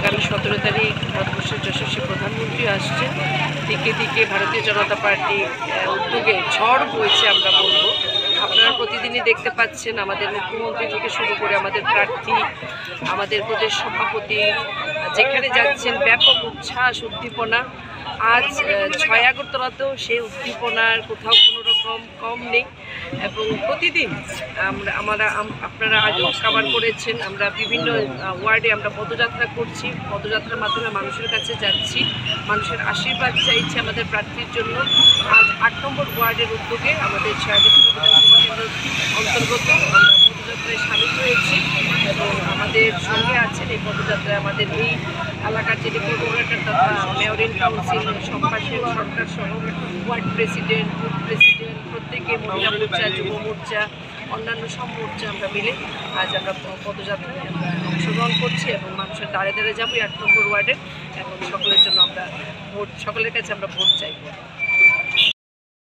আগামী 17 তারিখ ভারতবর্ষের যশস্বী প্রধানমন্ত্রী আসছেন। দিকে দিকে ভারতীয় জনতা পার্টি উদ্যোগে ঝড় বইছে আমরা বলবো। আপনারা প্রতিদিনই দেখতে পাচ্ছেন আমাদের মুখ্যমন্ত্রী থেকে শুরু করে আমাদের প্রার্থী, আমাদের প্রদেশ সভাপতি যেখানে যাচ্ছেন ব্যাপক উচ্ছ্বাস উদ্দীপনা। আজ 6 আগরতলাতেও সেই উদ্দীপনার কোথাও কোনো রকম কম নেই এবং প্রতিদিন আপনারা আগেও কভার করেছেন, আমরা বিভিন্ন ওয়ার্ডে আমরা পদযাত্রা করছি। পদযাত্রার মাধ্যমে মানুষের কাছে যাচ্ছি, মানুষের আশীর্বাদ চাইছি আমাদের প্রার্থীর জন্য। আজ 8 নম্বর ওয়ার্ডের উদ্যোগে আমাদের 6 আগরতলা বিধানসভা কেন্দ্রের অন্তর্গত আমরা পদযাত্রায় সামিল হয়েছি এবং আমাদের সঙ্গে আছেন এই পদযাত্রায় আমাদের এই এলাকার যিনি কোঅর্ডিনেটর তথা মেয়র ইন কাউন্সিল সম্পাসের সরকার সহ ওয়ার্ড প্রেসিডেন্ট, বুথ প্রেসিডেন্ট প্রত্যেকে, মহিলা মোর্চা, যুব মোর্চা, অন্যান্য সব মোর্চা আমরা মিলে আজ আমরা পদযাত্রায় আমরা অংশগ্রহণ করছি এবং মানুষের দাঁড়ে দাঁড়ে যাবো 8 নম্বর ওয়ার্ডে এবং সকলের জন্য আমরা সকলের কাছে আমরা ভোট চাইব।